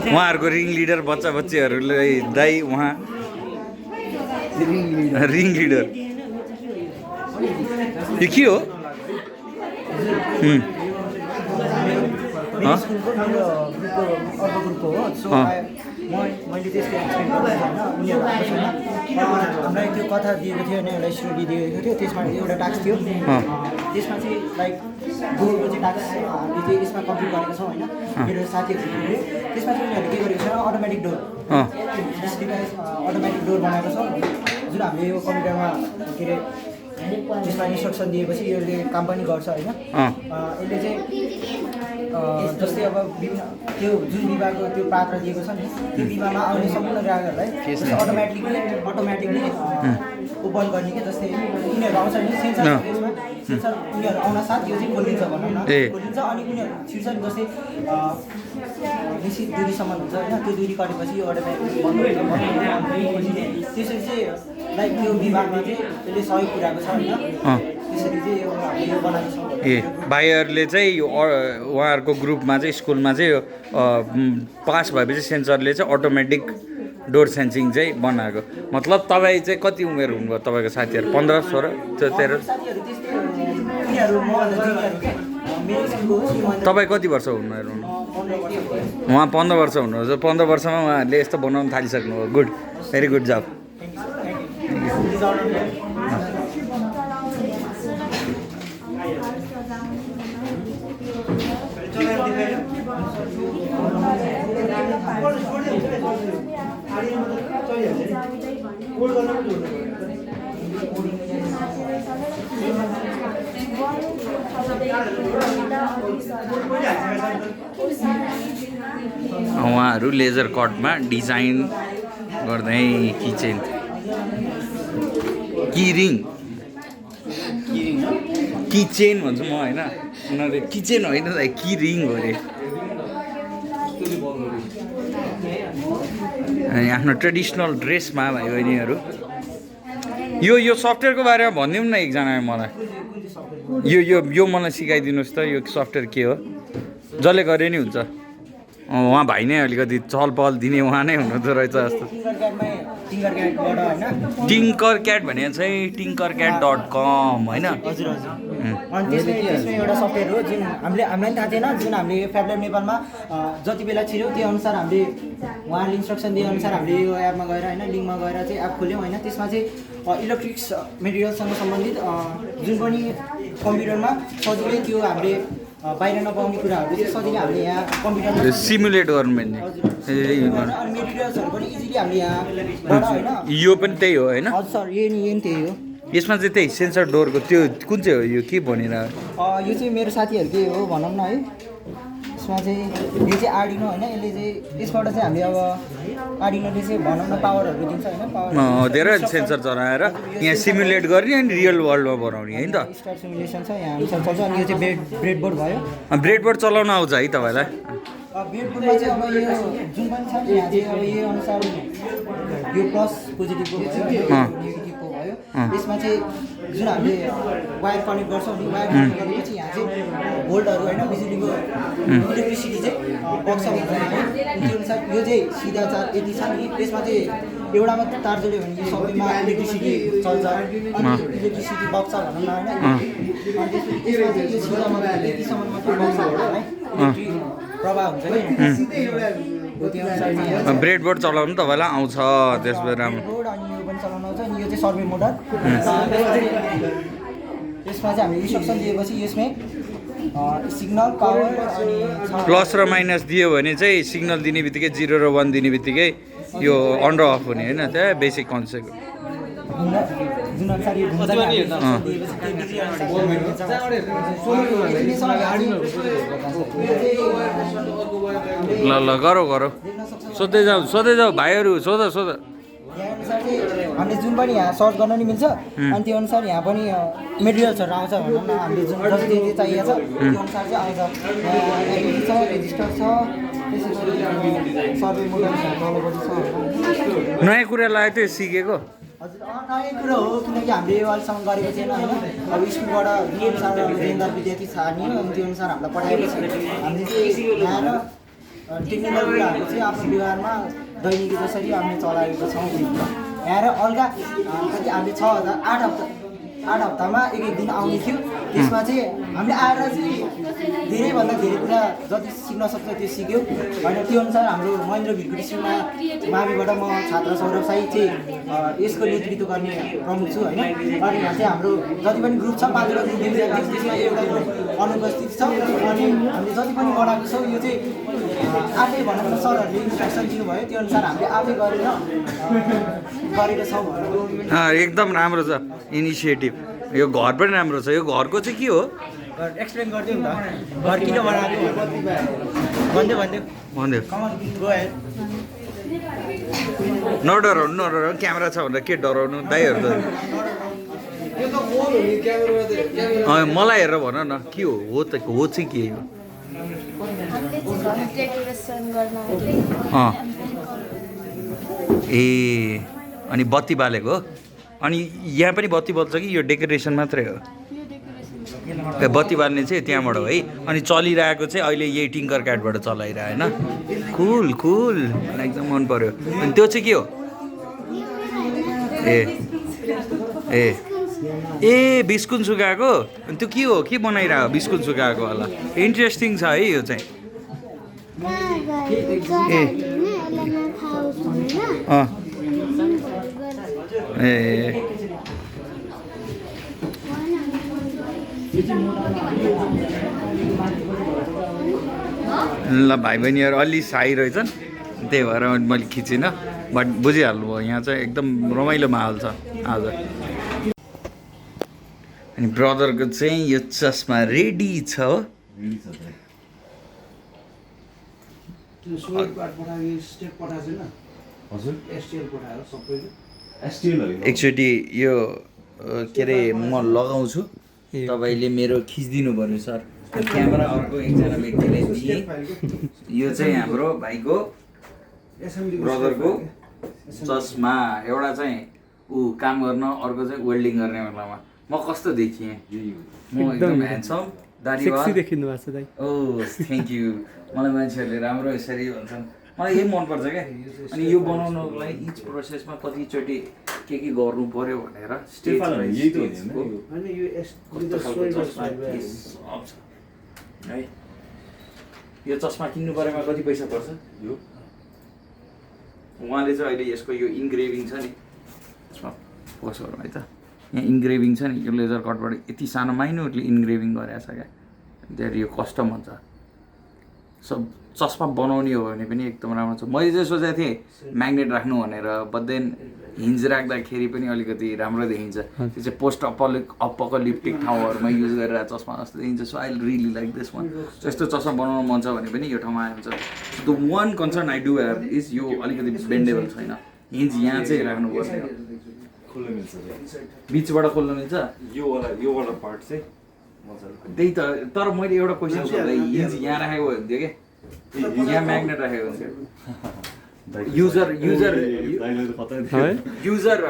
उहाँहरूको ring leader बच्चा बच्चीहरूलाई दाइ उहाँ रिङ लिडर यो के हो? मैले त्यसको एक्सप्लेन गर्नु होइन उनीहरू हामीलाई त्यो कथा दिएको थियो होइन एउटा स्टोरी दिएको थियो त्यसमा एउटा टास्क थियो त्यसमा चाहिँ लाइक डोरको चाहिँ टास्क हामीले चाहिँ यसमा कम्प्लिट गरेको छौँ होइन मेरो साथीहरूले त्यसमा चाहिँ उनीहरूले के गरेको छ अटोमेटिक डोर अटोमेटिक डोर बनाएको छ जुन हामीले यो कम्प्युटरमा के अरे त्यसमा इन्स्ट्रक्सन दिएपछि यसले काम पनि गर्छ होइन यसले चाहिँ जस्तै अब विभिन्न त्यो जुन विभागको त्यो पात्र दिएको छ नि त्यो विभागमा आउने सम्पूर्ण ग्राहकहरूलाई अटोमेटिकली ओपन गर्ने क्या जस्तै उनीहरू आउँछ नि सेन्सर उनीहरू आउन साथ यो चाहिँ खोलिन्छ भनौँ न खोलिन्छ अनि उनीहरू छिर्छन् जस्तै निश्चित दूरीसम्म हुन्छ होइन त्यो दूरी कटेपछि यो अटोमेटिकली त्यसरी चाहिँ लाइक त्यो विभागमा चाहिँ त्यसले सहयोग पुऱ्याएको छ होइन त्यसरी चाहिँ यो हामीले यो बनाएको छौँ। भाइहरूले चाहिँ यो उहाँहरूको ग्रुपमा चाहिँ स्कुलमा चाहिँ यो पास भएपछि सेन्सरले चाहिँ अटोमेटिक डोर सेन्सिङ चाहिँ बनाएको। मतलब तपाईँ चाहिँ कति उमेर हुनुभयो तपाईँको साथीहरू? 15, 16, 13? तपाईँ कति वर्ष हुनुहुन्छ? उहाँ 15 वर्ष हुनुहुन्छ। 15 वर्षमा उहाँहरूले यस्तो बनाउन थालिसक्नुभयो। गुड, भेरी गुड जब। उहाँहरू लेजर कटमा डिजाइन गर्दै किचेन किचेन भन्छु म होइन, उनीहरूले किचेन होइन कि रिङ हो अरे। अनि आफ्नो ट्रेडिसनल ड्रेसमा भाइ बहिनीहरू यो सफ्टवेयरको बारेमा भनिदिउँ न एकजनाले मलाई। यो मलाई सिकाइदिनुहोस् त, यो सफ्टवेयर के हो? जसले गरे नि हुन्छ। उहाँ भाइ नै अलिकति चहल पहल दिने उहाँ नै हुनुहुँदो रहेछ जस्तो। टिङ्कर क्याट भने चाहिँ tinkercat.com होइन? हजुर हजुर। अनि त्यसमा एउटा सफ्टवेयर हो जुन हामीलाई थाहा थिएन, जुन हामीले फ्याब्ल्याब नेपालमा जति बेला छिर्यो त्यो अनुसार हामीले उहाँले इन्स्ट्रक्सन दिए अनुसार हामीले यो एपमा गएर होइन लिङ्कमा गएर चाहिँ एप खोल्यौँ होइन। त्यसमा चाहिँ इलेक्ट्रिक्स मेटेरियलसँग सम्बन्धित जुन पनि कम्प्युटरमा सजिलै त्यो हामीले बाहिर नपाउने कुराहरू चाहिँ सजिलै हामीले यहाँ कम्प्युटरमा सिमुलेट गर्नु पर्ने मेटेरियल्सहरू पनि इजिली हामीले यहाँबाट होइन। यो पनि त्यही हो होइन? हजुर सर, यो नि त्यही हो। यसमा चाहिँ त्यही सेन्सर डोरको त्यो कुन चाहिँ हो? यो के भनिरहेको? यो चाहिँ मेरो साथीहरूकै हो भनौँ न है। यसमा चाहिँ यो चाहिँ आर्डिनो होइन, यसले चाहिँ यसबाट चाहिँ हामीले अब आर्डिनोले चाहिँ भनौँ न पावरहरू दिन्छ होइन। पावर धेरै सेन्सर चलाएर यहाँ सिमुलेट गर्ने अनि रियल वर्ल्डमा बनाउने है त। स्टार सिमुलेसन छ यहाँ अनुसार चल्छ। अनि यो चाहिँ ब्रेडबोर्ड भयो। ब्रेडबोर्ड चलाउन आउँछ है तपाईँलाई? ब्रेडबोर्डमा चाहिँ अब यो जुन पनि छ नि यहाँ चाहिँ अब यो अनुसार यो प्लस पोजिटिभको भयो, नेगेटिभको भयो। यसमा चाहिँ जुन हामीले वायर कनेक्ट गर्छौँ नि, वायर कनेक्ट गरेपछि यहाँ चाहिँ भोल्टहरू होइन बिजुलीको इलेक्ट्रिसिटी चाहिँ बक्स हुन्छ होइन। त्यो अनुसार यो चाहिँ सिधा चार्ज यति छ नि, त्यसमा चाहिँ एउटामा तार जोड्यो भने यो सबैमा इलेक्ट्रिसिटी चल्छ। अनि इलेक्ट्रिसिटी बक्स भनौँ न होइन। अनि त्यसपछि यसमा चाहिँ यो सिधामा यतिसम्म मात्रै बक्स होला है, इलेक्ट्रिक प्रभाव हुन्छ कि। ब्रेडबोर्ड चलाउनु तपाईँलाई आउँछ त्यसमा राम्रो। अनि यो पनि चलाउनु आउँछ। अनि यो चाहिँ सर्वे मोटर। यसमा चाहिँ हामीले इन्स्ट्रक्सन दिएपछि यसमै सिग्नल पावर अनि प्लस र माइनस दियो भने चाहिँ सिग्नल दिने बित्तिकै 0 र 1 दिने बित्तिकै यो अन र अफ हुने होइन? त्यहाँ बेसिक कन्सेप्ट। जुन अनुसार यो घुम्छ ल गरौँ सोध्दै जाऊ भाइहरू, सोध। यहाँ अनुसार चाहिँ हामीले जुन पनि यहाँ सर्च गर्न नि मिल्छ। अनि त्यो अनुसार यहाँ पनि मेटेरियल्सहरू आउँछ भनौँ न। हामीले जुन जति चाहिएको छ त्यो अनुसार चाहिँ आउँछ। एलइडी छ, रेजिस्टर छ, त्यसै गरी सर्वे मोडल तलपट्टि छ। नयाँ कुरा लाग्यो त्यो सिकेको? हजुर नयाँ कुरा हो, किनकि हामीले यो अहिलेसम्म गरेको थिएन होइन। अब स्कुलबाट जुन अनुसार लेनदार विद्यार्थी छानियो अनि त्यो अनुसार हामीलाई पठाएपछि हामीले चाहिँ यहाँ आएर टेक्निकल कुराहरू चाहिँ आफ्नो व्यवहारमा दैनिकी जसरी हामीले चलाएको छौँ यहाँ आएर अल्गा कति हामीले 8 हप्तामा एक दिन आउने थियो त्यसमा चाहिँ हामीले आएर चाहिँ धेरैभन्दा धेरै कुरा जति सिक्न सक्छ त्यो सिक्यौँ होइन त्यो अनुसार हाम्रो महेन्द्र भिरको डिस्ट्रिक्टमा माविबाट म छात्र सौरभ साई चाहिँ यसको नेतृत्व गर्ने प्रमुख छु होइन अनि यहाँ चाहिँ हाम्रो जति पनि ग्रुप छ 5 वटा ग्रुप डिभिजन थियो त्यसमा एउटा ग्रुप अनुपस्थित छ अनि हामीले जति पनि बनाएको छौँ यो चाहिँ आफै भन्नु सरहरूले इन्स्ट्रक्सन दिनुभयो त्यो अनुसार हामीले आफै गरेका छौँ एकदम राम्रो छ इनिसिएटिभ यो घर पनि राम्रो छ यो घरको चाहिँ के हो एक्सप्लेन गरिदिउँ न त घर किन बनाएको भनिदियो नडराउनु क्यामेरा छ भनेर के डराउनु दाइहरू त मलाई हेरेर भन न के हो त हो चाहिँ के हो ए अनि बत्ती बालेको हो अनि यहाँ पनि बत्ती बल्छ कि यो डेकोरेसन मात्रै हो बत्ती बाल्ने चाहिँ त्यहाँबाट हो है अनि चलिरहेको चाहिँ अहिले यही टिङ्कर क्याटबाट चलाइरह होइन कुल कुल एकदम मन पर्यो अनि त्यो चाहिँ के हो ए ए ए बिस्कुट सुकाएको अनि त्यो के हो के बनाइरहेको बिस्कुट सुकाएको होला इन्ट्रेस्टिङ छ है यो चाहिँ ए ल भाइ बहिनीहरू अलि साई रहेछन् त्यही भएर मैले खिचिनँ बट बुझिहाल्नु भयो यहाँ चाहिँ एकदम रमाइलो माहौल छ आज अनि ब्रदरको चाहिँ यो चस्मा रेडी छ हो एकचोटि यो के अरे म लगाउँछु तपाईँले मेरो खिचिदिनु पर्यो सर क्यामेरा अर्को एकजना व्यक्तिले दिए यो चाहिँ हाम्रो भाइको ब्रदरको चस्मा एउटा चाहिँ ऊ काम गर्न अर्को चाहिँ वेल्डिङ गर्ने बेलामा म कस्तो देखिएँ म एकदम ह्यान्डसम दाडी देखिनु भएको छ दाइ ओ थ्याङ्क यू मलाई मान्छेहरूले राम्रो यसरी भन्छन् मलाई यही मनपर्छ क्या अनि यो बनाउनको लागि इच प्रोसेसमा कतिचोटि के गर्नु पर्यो भनेर है यो चस्मा किन्नु परेमा कति पैसा पर्छ यो उहाँले चाहिँ अहिले यसको यो इन्ग्रेभिङ छ नि यसमा पोस्ट गरौँ है त यहाँ इन्ग्रेभिङ छ नि यो लेजर कटबाट यति सानो माइन्युटली इन्ग्रेभिङ गरेको छ क्या धेरै यो कस्टम हुन्छ सब चस्मा बनाउने हो भने पनि एकदम राम्रो छ मैले चाहिँ सोचेको थिएँ म्याग्नेट राख्नु भनेर बट देन हिन्ज राख्दाखेरि पनि अलिकति राम्रो देखिन्छ त्यो चाहिँ पोस्ट अपकलिप्टिक ठाउँहरूमा युज गरेर चस्मा जस्तो देखिन्छ so I really like this one यस्तो चस्मा बनाउनु मन छ भने पनि यो ठाउँमा आइन्छ the one concern I do have is यो अलिकति बेन्डेबल छैन हिन्ज यहाँ चाहिँ राख्नुपर्ने हो बिचबाट खोल्न मिल्छ यो वाला पार्ट चाहिँ त्यही त तर मैले एउटा क्वेसन सोध्दा हिन्ज यहाँ राखेको हुन्थ्यो क्या यहाँ म्याग्नेट राखेको हुन्थ्यो युजर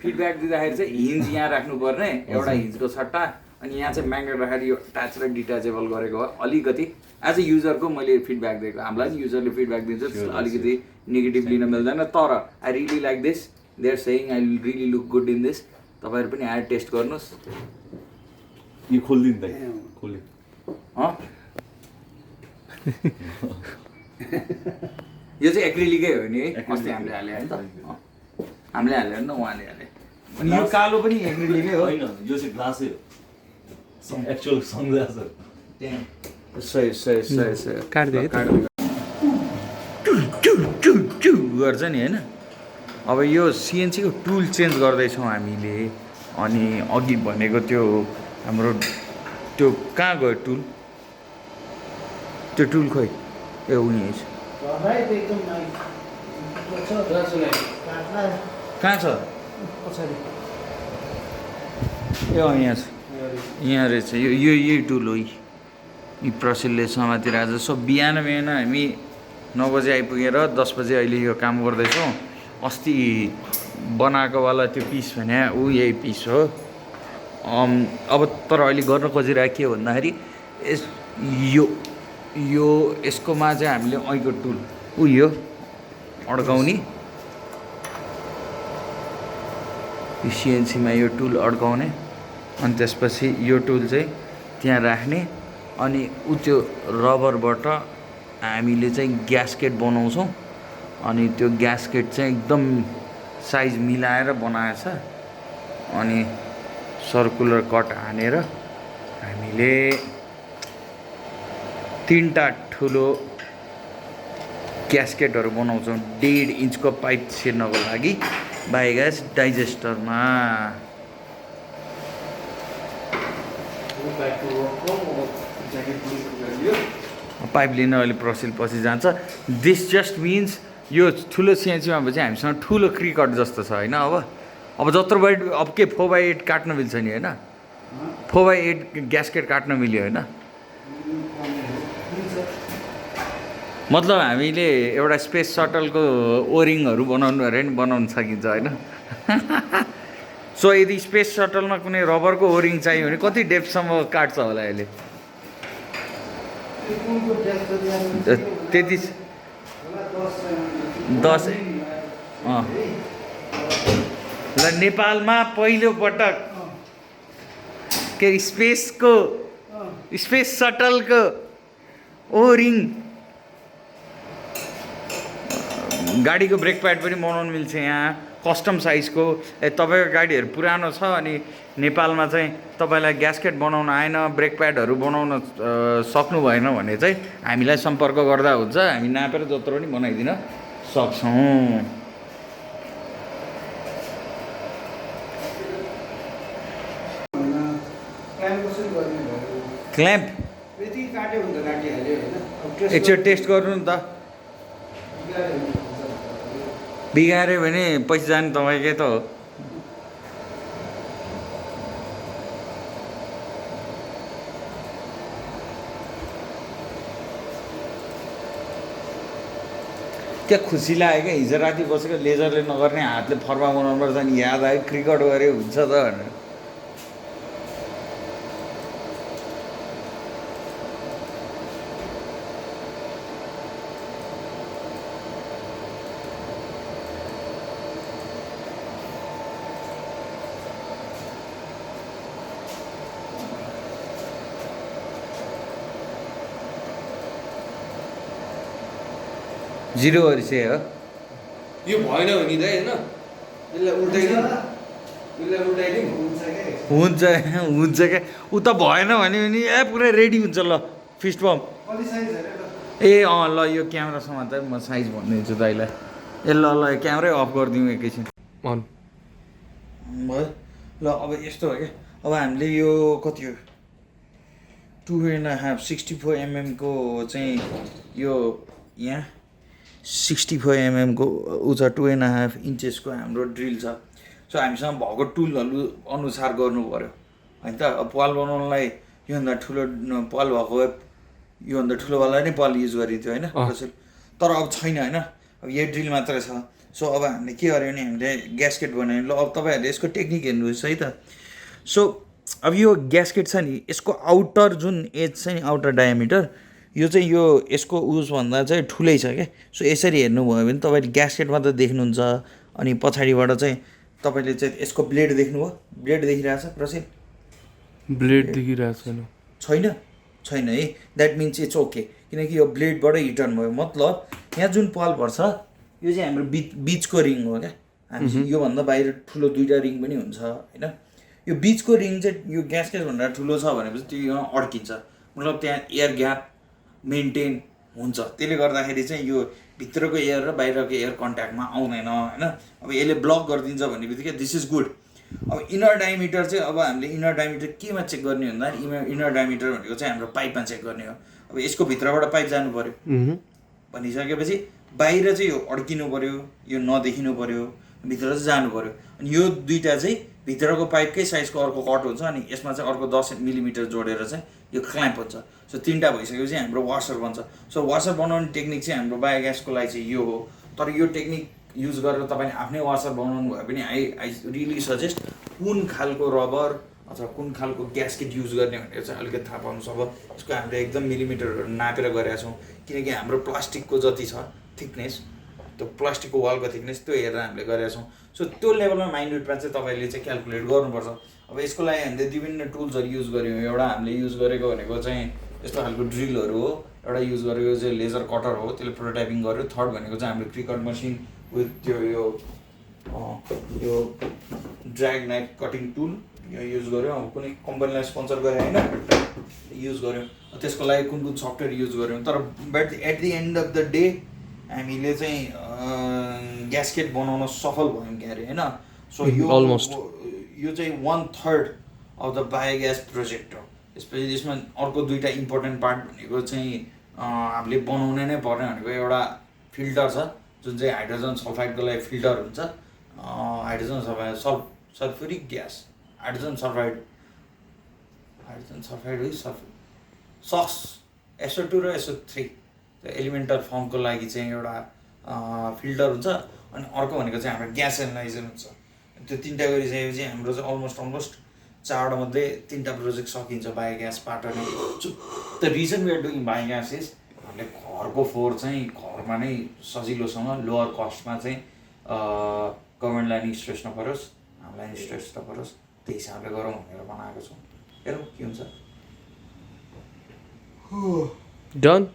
फिडब्याक दिँदाखेरि चाहिँ हिन्ज यहाँ राख्नुपर्ने एउटा हिन्जको सट्टा अनि यहाँ चाहिँ म्याग्नेट राखेर यो अट्याच र डिट्याचेबल गरेको हो अलिकति एज अ युजरको मैले फिडब्याक दिएको हामीलाई युजरले फिडब्याक दिन्छ अलिकति नेगेटिभ लिन मिल्दैन तर I really like this they are saying I really look good in this तपाईँहरू पनि आएर टेस्ट गर्नुहोस् यो खोलिदिनु खोल्यो यो चाहिँ एक्रिलिकै हो नि है अस्ति हामीले हाल्यो होइन त हामीले हाल्यो नि त उहाँले हाले अनि यो कालो पनि एक्रिलिकै हो होइन यो चाहिँ ग्लासै हो एक्चुअल सनग्लास हो सही काट्दै गर्छ नि होइन अब यो सिएनसीको टुल चेन्ज गर्दैछौँ हामीले अनि अघि भनेको त्यो हाम्रो त्यो कहाँ गयो टुल त्यो टुल खोइ ए उनी कहाँ छ ए यहाँ छ यहाँ रहेछ यो यही टुल हो यी प्रसिलले समातिरहेको छ सो बिहान हामी 9 बजे आइपुगेर 10 बजे अहिले यो काम गर्दैछौँ अस्ति बनाएको वाला त्यो पिस भने ऊ यही पिस हो अब तर अहिले गर्न खोजिरहेको के हो भन्दाखेरि यो यसकोमा चाहिँ हामीले ऐको टुल यो अड्काउने सिएनसीमा यो टुल अड्काउने अनि त्यसपछि यो टुल चाहिँ त्यहाँ राख्ने अनि त्यो रबरबाट हामीले चाहिँ ग्यास्केट बनाउँछौँ अनि त्यो ग्यास्केट चाहिँ एकदम साइज मिलाएर बनाएछ अनि सर्कुलर कट हानेर हामीले 3टा ठुलो ग्यास्केटहरू बनाउँछौँ 1.5 इन्चको पाइप छिर्नको लागि बायोग्यास डाइजेस्टरमा। पाइप लिन अहिले पछि जान्छ। दिस जस्ट मिन्स यो ठुलो सिएनसीमा चाहिँ हामीसँग ठुलो क्रिकट जस्तो छ होइन। अब जत्रो बाई अब के 4x8 काट्न मिल्छ नि होइन, 4x8 ग्यास्केट काट्न मिल्यो होइन। मतलब हामीले एउटा स्पेस सटलको ओरिङहरू बनाउनु अरे नि बनाउन सकिन्छ होइन। सो यदि स्पेस सटलमा कुनै रबरको ओरिङ चाहियो भने कति डेप्थसम्म काट्छ होला यसले? त्यति 10 ल नेपालमा पहिलोपटक के स्पेस सटलको ओरिङ गाडीको ब्रेक प्याड पनि बनाउनु मिल्छ यहाँ कस्टम साइजको। तपाईँको गाडीहरू पुरानो छ अनि नेपालमा चाहिँ तपाईँलाई ग्यास्केट बनाउन आएन, ब्रेक प्याडहरू बनाउन सक्नु भएन भने चाहिँ हामीलाई सम्पर्क गर्दा हुन्छ, हामी नापेर जत्रो पनि बनाइदिन सक्छौँ। क्ल्याम्प एकचोटि टेस्ट गर्नु नि त, बिगाऱ्यो भने पैसा जाने तपाईँकै त हो। क्या खुसी लाग्यो क्या हिजो राति बसेको लेजरले नगर्ने हातले फर्मा बनाउनु पर्छ नि याद आयो क्रिकेट गऱ्यो हुन्छ त भनेर। जिरो से हो यो भएन भने त हैन यसलाई उल्टाइदिउँ हुन्छ क्या उ त भएन भने पनि पुरै रेडी हुन्छ। ल फिस्ट पम्प ए ल यो क्यामेरा समात म साइज भनिदिन्छु दाइलाई। ल क्यामेरै अफ गरिदिउँ एकैछिन अन भयो। ल अब यस्तो हो क्या, अब हामीले यो कति हो 2.5 64 mm को चाहिँ यो यहाँ 64 mm को ऊ छ 2.5 इन्चेसको हाम्रो ड्रिल छ। सो हामीसँग भएको टुलहरू अनुसार गर्नु पऱ्यो होइन त। अब पाल बनाउनलाई योभन्दा ठुलो पाल भएको योभन्दा ठुलोवाला नै पाल युज गरिन्थ्यो होइन तर अब छैन होइन, अब यही ड्रिल मात्रै छ। सो अब हामीले के गर्यो भने हामीले ग्यास्केट बनायौँ। ल अब तपाईँहरूले यसको टेक्निक हेर्नुहोस् है त। सो अब यो ग्यास्केट छ नि यसको आउटर जुन एज छ नि आउटर डायमिटर यो चाहिँ यो यसको उसभन्दा चाहिँ ठुलै छ क्या। सो यसरी हेर्नुभयो भने तपाईँले ग्यास्केटमा त देख्नुहुन्छ अनि पछाडिबाट चाहिँ तपाईँले चाहिँ यसको ब्लेड देख्नुभयो, ब्लेड देखिरहेछ प्रसिद्ध? ब्लेड देखिरहेको छैन छैन है, द्याट मिन्स इट्स ओके किनकि यो ब्लेडबाटै रिटर्न भयो। मतलब यहाँ जुन पाल पर्छ यो चाहिँ हाम्रो बिचको रिङ हो क्या। हामी योभन्दा बाहिर ठुलो 2टा रिङ पनि हुन्छ होइन। यो बिचको रिङ चाहिँ यो ग्यास्केटभन्दा ठुलो छ भनेपछि त्यो यहाँ अड्किन्छ, मतलब त्यहाँ एयर ग्याप मेन्टेन हुन्छ। त्यसले गर्दाखेरि चाहिँ यो भित्रको एयर र बाहिरको एयर कन्ट्याक्टमा आउँदैन होइन। अब यसले ब्लक गरिदिन्छ भन्ने बित्तिकै दिस इज गुड। अब इनर डायमिटर चाहिँ अब हामीले इनर डायमिटर केमा चेक गर्ने भन्दा इनर डायमिटर भनेको चाहिँ हाम्रो पाइपमा चेक गर्ने हो। अब यसको भित्रबाट पाइप जानु पऱ्यो भनिसकेपछि बाहिर चाहिँ यो अड्किनु पऱ्यो, यो नदेखिनु पऱ्यो, भित्र चाहिँ जानु पऱ्यो। अनि यो 2टा चाहिँ भित्रको पाइपकै साइजको अर्को कट हुन्छ अनि यसमा चाहिँ अर्को 10 मिलिमिटर जोडेर चाहिँ यो क्ल्याम्प हुन्छ। सो 3टा भइसकेपछि हाम्रो वासर बन्छ। सो वासर बनाउने टेक्निक चाहिँ हाम्रो बायोग्यासको लागि चाहिँ यो हो। तर यो टेक्निक युज गरेर तपाईँले आफ्नै वासर बनाउनु भयो भने आई रियली सजेस्ट कुन खालको रबर अथवा कुन खालको ग्यास्केट युज गर्ने भनेर चाहिँ अलिकति थाहा पाउनु सक्छ। यसको हामीले एकदम मिलिमिटरहरू नापेर गरेका छौँ, किनकि हाम्रो प्लास्टिकको जति छ थिकनेस, त्यो प्लास्टिकको वालको थिकनेस त्यो हेरेर हामीले गरेका छौँ। सो त्यो लेभलमा माइन्युटमा चाहिँ तपाईँले चाहिँ क्यालकुलेट गर्नुपर्छ। अब यसको लागि हामीले विभिन्न टुल्सहरू युज गऱ्यौँ। एउटा हामीले युज गरेको भनेको चाहिँ यस्तो खालको ड्रिलहरू हो, एउटा युज गरेको चाहिँ लेजर कटर हो, त्यसले प्रोटोटाइपिङ गर्यो। थर्ड भनेको चाहिँ हाम्रो क्रिकट मसिन विथ त्यो यो ड्र्याग नाइफ कटिङ टुल यो युज गऱ्यौँ। अब कुनै कम्पनीलाई स्पोन्सर गरे होइन, युज गऱ्यौँ। त्यसको लागि कुन कुन सफ्टवेयर युज गऱ्यौँ, तर but at the end of the day हामीले चाहिँ ग्यास्केट बनाउन सफल भयौँ क्या अरे होइन। सो यो almost. यो चाहिँ 1/3 अफ द बायोग्यास प्रोजेक्ट हो। यसमा अर्को दुईवटा इम्पोर्टेन्ट पार्ट भनेको चाहिँ हामीले बनाउनै नै पर्ने भनेको एउटा फिल्टर छ, जुन चाहिँ हाइड्रोजन सल्फाइडको लागि फिल्टर हुन्छ। Hydrogen sulphuric gas, hydrogen sulphide हो सक्स SO2 र SO3 त्यो एलिमेन्टल फर्मको लागि चाहिँ एउटा फिल्टर हुन्छ। अनि अर्को भनेको चाहिँ हाम्रो ग्यास एनालाइजर हुन्छ। त्यो तिनवटा गरिसकेपछि हाम्रो चाहिँ अलमोस्ट 4वटा मध्ये 3टा प्रोजेक्ट सकिन्छ बायोग्यासबाट नै। The reason we are doing biogas is हामीले घरको फोहोर चाहिँ घरमा नै सजिलोसँग लोवर कस्टमा चाहिँ गभर्मेन्टलाई नि स्ट्रेस नपरोस्, हामीलाई नि स्ट्रेस नपरोस्, त्यही हिसाबले गरौँ भनेर बनाएको छौँ। हेरौँ के हुन्छ। Done?